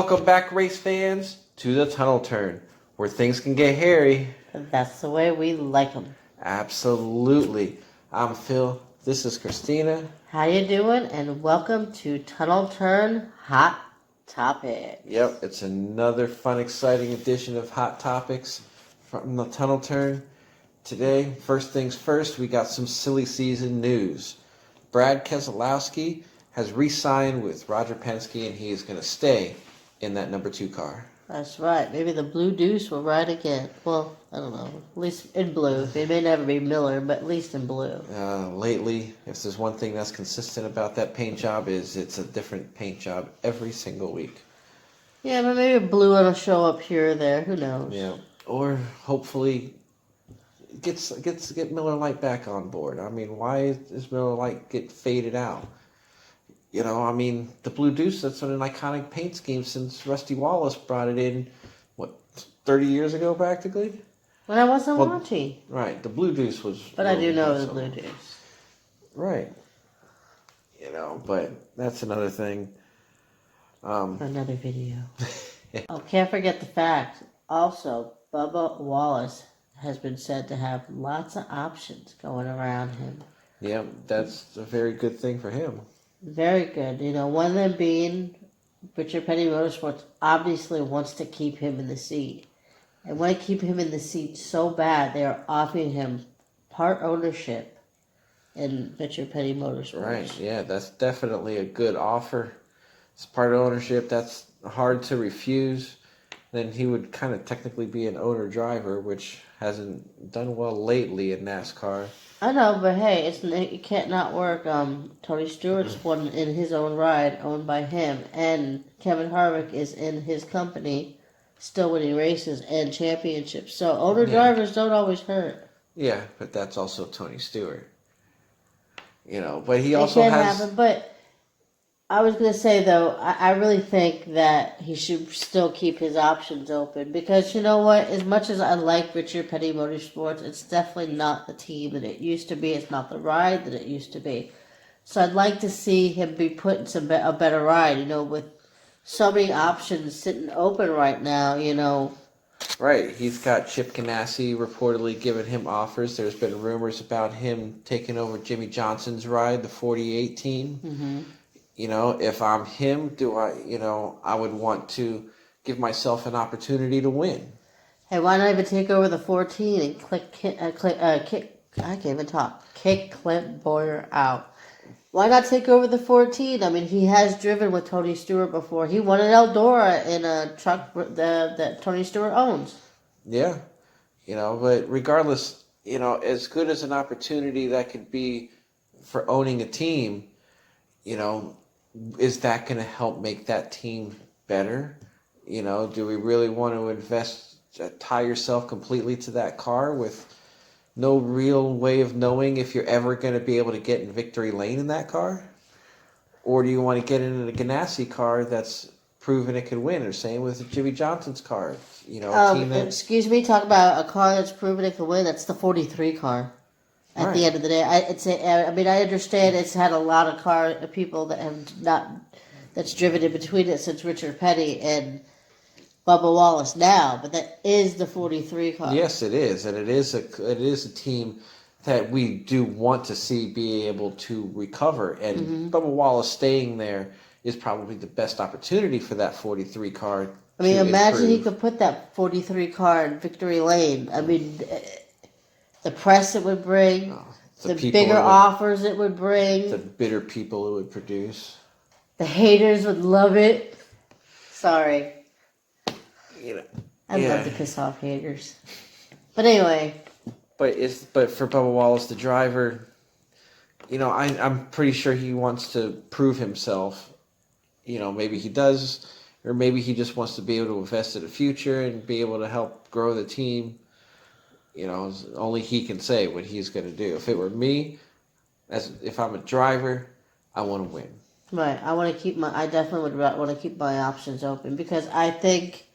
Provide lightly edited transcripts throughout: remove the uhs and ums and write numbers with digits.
welcome back, race fans, to the Tunnel Turn, where things can get hairy. That's the way we like them. Absolutely. I'm Phil. This is Christina. How you doing? And welcome to Tunnel Turn Hot Topics. Yep, it's another fun, exciting edition of Hot Topics from the Tunnel Turn. Today, first things first, we got some silly season news. Brad Keselowski has re-signed with Roger Penske, and he is going to stay in that number 2 car. That's right. Maybe the Blue Deuce will ride again. Well, I don't know. At least in blue. It may never be Miller, but at least in blue. Lately, if there's one thing that's consistent about that paint job, is it's a different paint job every single week. Yeah, but maybe blue will show up here or there. Who knows? Yeah, or hopefully get Miller Lite back on board. I mean, why does Miller Lite get faded out? You know, I mean, the Blue Deuce, that's an iconic paint scheme since Rusty Wallace brought it in, 30 years ago practically? When I wasn't watching. Right, the Blue Deuce was... But I do know the Blue Deuce. Right. You know, but that's another thing. Another video. Oh, can't forget the fact. Also, Bubba Wallace has been said to have lots of options going around him. Yeah, that's a very good thing for him. Very good. You know, one of them being Richard Petty Motorsports obviously wants to keep him in the seat. And want to keep him in the seat so bad, they are offering him part ownership in Richard Petty Motorsports. Right, yeah, that's definitely a good offer. It's part ownership. That's hard to refuse. Then he would kind of technically be an owner-driver, which hasn't done well lately in NASCAR. I know, but hey, it can't not work. Tony Stewart's won in his own ride, owned by him, and Kevin Harvick is in his company, still winning races and championships. So owner-drivers don't always hurt. Yeah, but that's also Tony Stewart. You know, but he also has... happen, but I was going to say, though, I really think that he should still keep his options open. Because, you know what, as much as I like Richard Petty Motorsports, it's definitely not the team that it used to be. It's not the ride that it used to be. So I'd like to see him be put in a better ride, you know, with so many options sitting open right now, you know. Right, he's got Chip Ganassi reportedly giving him offers. There's been rumors about him taking over Jimmy Johnson's ride, the 4018. Mm-hmm. You know, if I'm him, I would want to give myself an opportunity to win. Hey, why not even take over the 14 and kick Clint Boyer out? Why not take over the 14? I mean, he has driven with Tony Stewart before. He won at Eldora in a truck that Tony Stewart owns. Yeah, you know, but regardless, you know, as good as an opportunity that could be for owning a team, you know, is that going to help make that team better? You know, do we really want to tie yourself completely to that car with no real way of knowing if you're ever going to be able to get in victory lane in that car? Or do you want to get in a Ganassi car that's proven it could win? Or same with Jimmy Johnson's car. You know, excuse me, talk about a car that's proven it could win. That's the 43 car. At the end of the day, I understand it's had a lot of people that have that's driven in between it since Richard Petty and Bubba Wallace now, but that is the 43 car. Yes, it is, and it is a team that we do want to see be able to recover, and Bubba Wallace staying there is probably the best opportunity for that 43 car. I mean, imagine he could put that 43 car in victory lane. I mean, the press it would bring, the bigger offers it would bring. The bitter people it would produce. The haters would love it. Sorry. You know, I'd love to piss off haters. But anyway. But for Bubba Wallace, the driver, you know, I'm pretty sure he wants to prove himself. You know, maybe he does, or maybe he just wants to be able to invest in the future and be able to help grow the team. You know, only he can say what he's going to do. If it were me, if I'm a driver, I want to win. Right. I definitely would want to keep my options open because I think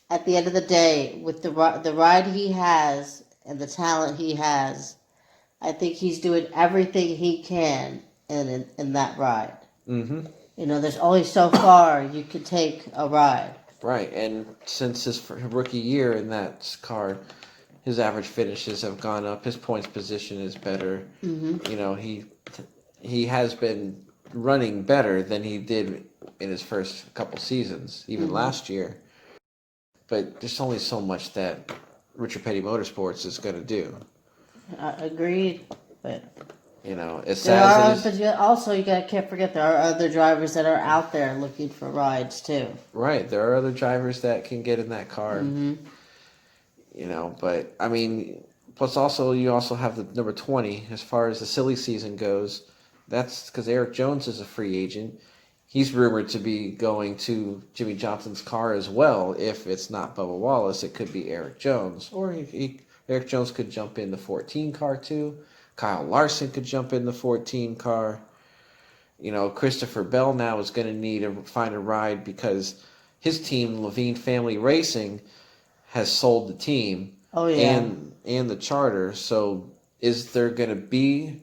at the end of the day, with the ride he has and the talent he has, I think he's doing everything he can in that ride. Mm-hmm. You know, there's only so far you could take a ride. Right, and since his rookie year in that car, his average finishes have gone up. His points position is better. Mm-hmm. You know, he has been running better than he did in his first couple seasons, even Mm-hmm. last year. But there's only so much that Richard Petty Motorsports is going to do. Agreed, but You know, as there sad are. as it But is. can't forget there are other drivers that are out there looking for rides too. Right, there are other drivers that can get in that car. Mm-hmm. You know, but I mean, plus also you also have the number 20 as far as the silly season goes. That's because Eric Jones is a free agent. He's rumored to be going to Jimmy Johnson's car as well. If it's not Bubba Wallace, it could be Eric Jones, or Eric Jones could jump in the 14 car too. Kyle Larson could jump in the 14 car. You know, Christopher Bell now is going to need to find a ride because his team, Levine Family Racing, has sold the team Oh yeah. and the charter. So is there going to be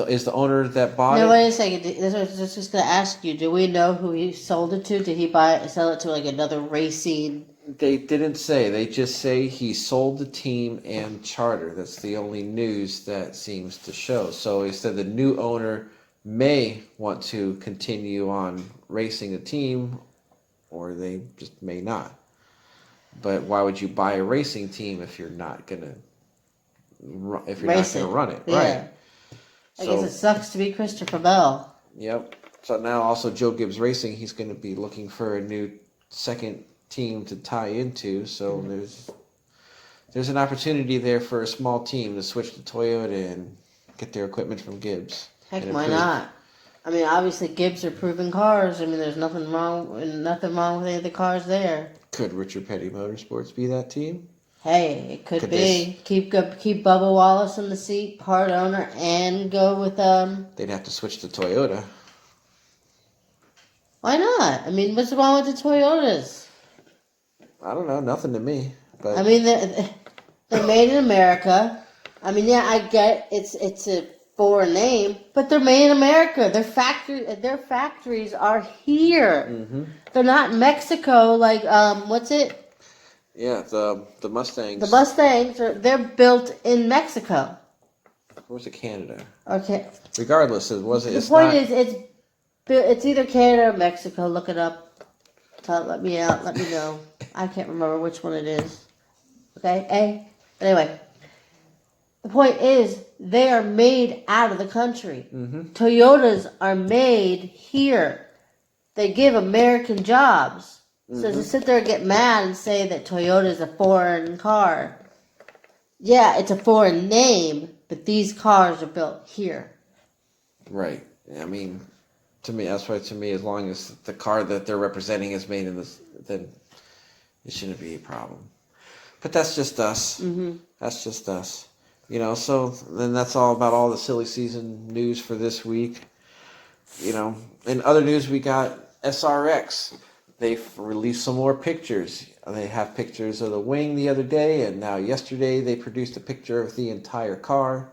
is the owner that bought No, it? wait a second. I was just going to ask you. Do we know who he sold it to? Did he sell it to like another racing? They didn't say. They just say he sold the team and charter. That's the only news that seems to show. So he said the new owner may want to continue on racing the team, or they just may not. But why would you buy a racing team if you're not gonna run it? Yeah. Right. I guess So it sucks to be Christopher Bell. yep. So now also Joe Gibbs Racing, he's going to be looking for a new second team to tie into. So there's an opportunity there for a small team to switch to Toyota and get their equipment from Gibbs. Heck, and why improve. not? I mean, obviously Gibbs are proven cars. I mean, there's nothing wrong with any of the cars there. Could Richard Petty Motorsports be that team? Hey, it could be. They, Keep Bubba Wallace in the seat, part owner, and go with They'd have to switch to Toyota. Why not? I mean, what's wrong with the Toyotas? I don't know, nothing to me. But I mean, they're made in America. I mean, yeah, I get it's a foreign name, but they're made in America. Their factories are here. mm-hmm. They're not in Mexico. Like what's it? Yeah, the Mustangs. The Mustangs they're built in Mexico. Or was it Canada? Okay. Regardless, it wasn't. The point is, it's either Canada or Mexico. Look it up. Let me out. Let me know. I can't remember which one it is. Okay. Anyway, the point is they are made out of the country. Mm-hmm. Toyotas are made here. They give American jobs. So to sit there and get mad and say that Toyota is a foreign car, yeah, it's a foreign name, but these cars are built here. Right. I mean, to me, that's why to me, as long as the car that they're representing is made in this, then it shouldn't be a problem. But that's just us. Mm-hmm. That's just us. You know, so then that's all about all the silly season news for this week. You know, in other news, we got SRX. They've released some more pictures. They have pictures of the wing the other day, and now yesterday they produced a picture of the entire car.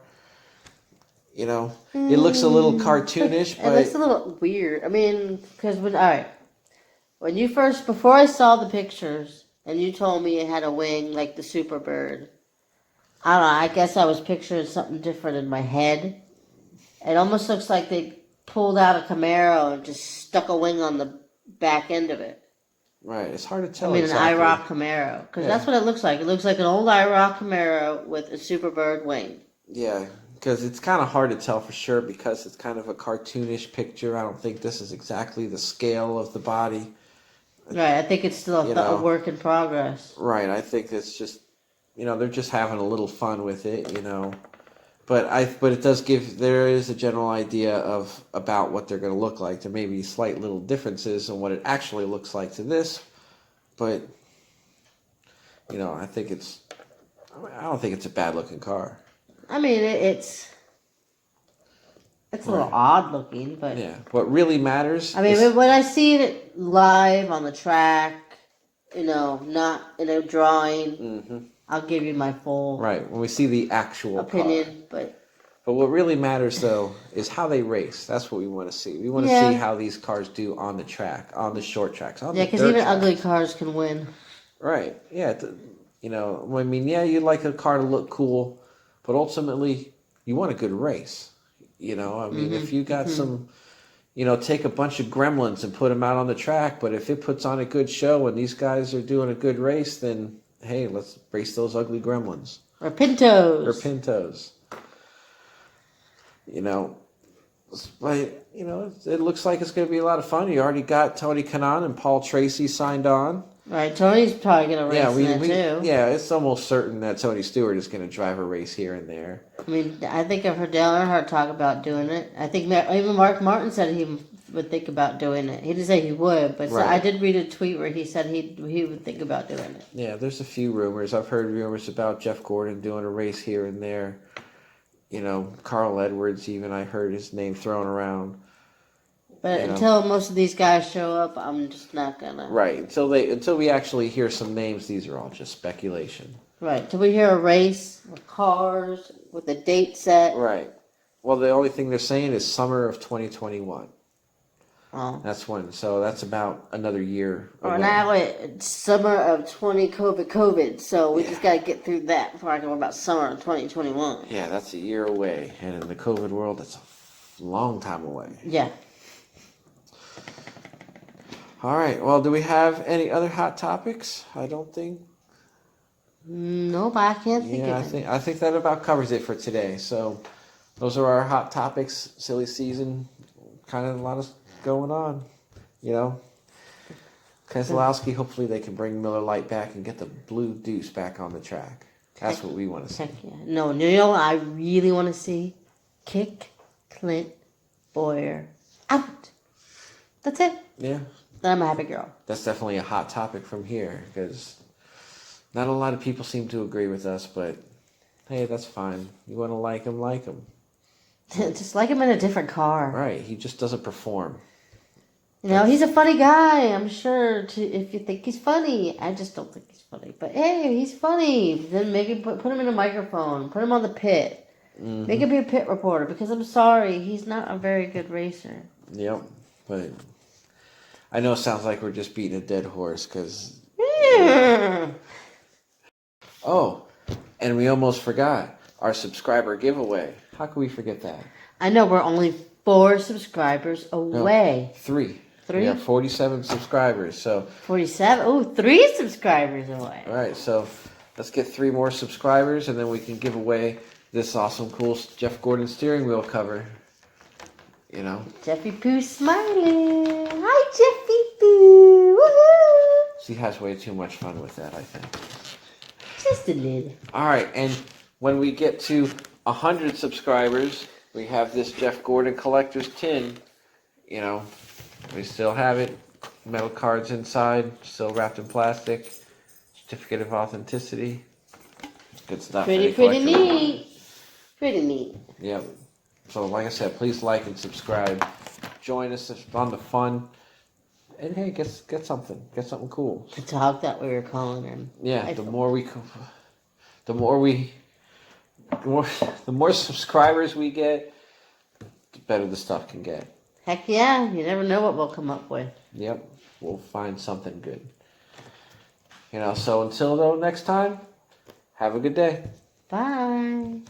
You know, it looks a little cartoonish, but It looks a little weird. I mean, because before I saw the pictures, and you told me it had a wing like the Superbird, I don't know, I guess I was picturing something different in my head. It almost looks like they pulled out a Camaro and just stuck a wing on the back end of it. right, it's hard to tell. I mean, exactly. an IROC Camaro. Because Yeah. that's what it looks like. It looks like an old IROC Camaro with a Superbird wing. Yeah, because it's kind of hard to tell for sure because it's kind of a cartoonish picture. I don't think this is exactly the scale of the body. Right, I think it's still a work in progress. Right, I think it's just, they're just having a little fun with it, But it does there is a general idea of about what they're going to look like. There may be slight little differences in what it actually looks like to this, but I don't think it's a bad looking car. I mean, it's a little odd looking, but yeah. What really matters? I mean, when I see it live on the track, not in a drawing, Mm-hmm. I'll give you my full right when we see the actual opinion. car. But But what really matters, though, is how they race. That's what we want to see. We want to Yeah. see how these cars do on the track, on the short tracks, on Yeah, the because dirt even tracks. ugly cars can win. Right. Yeah. You know, I mean, yeah, you'd like a car to look cool, but ultimately, you want a good race. You know, I mean, if you got some, you know, take a bunch of gremlins and put them out on the track, but if it puts on a good show and these guys are doing a good race, then hey, let's race those ugly gremlins. Or Pintos. Or Pintos. You know, but, you know, it looks like it's going to be a lot of fun. You already got Tony Kanaan and Paul Tracy signed on. Right, Tony's probably going to race in that too. Yeah, it's almost certain that Tony Stewart is going to drive a race here and there. I mean, I think I've heard Dale Earnhardt talk about doing it. I think even Mark Martin said he would think about doing it. He didn't say he would, but Right. I did read a tweet where he said he would think about doing it. Yeah, there's a few rumors. I've heard rumors about Jeff Gordon doing a race here and there. You know, Carl Edwards, even I heard his name thrown around. But until most of these guys show up, I'm just not gonna. Right. Until we actually hear some names, these are all just speculation. Right. Till we hear a race with cars with a date set. Right. Well, the only thing they're saying is summer of 2021. Oh. That's when. So that's about another year away. Or now it's summer of 20 COVID. So we just gotta get through that before I can worry about summer of 2021. Yeah, that's a year away, and in the COVID world, that's a long time away. Yeah. All right. Well, do we have any other hot topics? I don't think. Nope, I can't think Yeah, of it. I think that about covers it for today. So, those are our hot topics. Silly season, kind of a lot of going on. You know, Keselowski. Hopefully, they can bring Miller Lite back and get the Blue Deuce back on the track. That's what we want to see. Heck yeah. No, you know what I really want to see? Kick Clint Boyer out. That's it. Yeah. Then I'm a happy girl. That's definitely a hot topic from here because not a lot of people seem to agree with us, but hey, that's fine. You want to like him, like him. Just like him in a different car. Right, he just doesn't perform. You know, he's a funny guy, I'm sure, if you think he's funny. I just don't think he's funny. But hey, he's funny. Then maybe put him in a microphone. Put him on the pit. Mm-hmm. Make him be a pit reporter because I'm sorry, he's not a very good racer. Yep, but I know it sounds like we're just beating a dead horse because... Oh, and we almost forgot our subscriber giveaway. How could we forget that? I know we're only 4 subscribers away. No, 3. 3? We have 47 subscribers, so... 47? Oh, 3 subscribers away. All right, so let's get 3 more subscribers, and then we can give away this awesome, cool Jeff Gordon steering wheel cover. You know? Jeffy Pooh smiling. Hi, Jeffy Pooh. Woohoo! She has way too much fun with that, I think. Just a little. All right, and when we get to 100 subscribers, we have this Jeff Gordon collector's tin. You know, we still have it. Metal cards inside, still wrapped in plastic. Certificate of authenticity. Good stuff. Pretty neat. Pretty neat. Yep. So, like I said, please like and subscribe. Join us on the fun. And hey, get something. Get something cool. The dog that we were calling him. Yeah, the more subscribers we get, the better the stuff can get. Heck yeah, you never know what we'll come up with. Yep, we'll find something good. You know, so until next time, have a good day. Bye.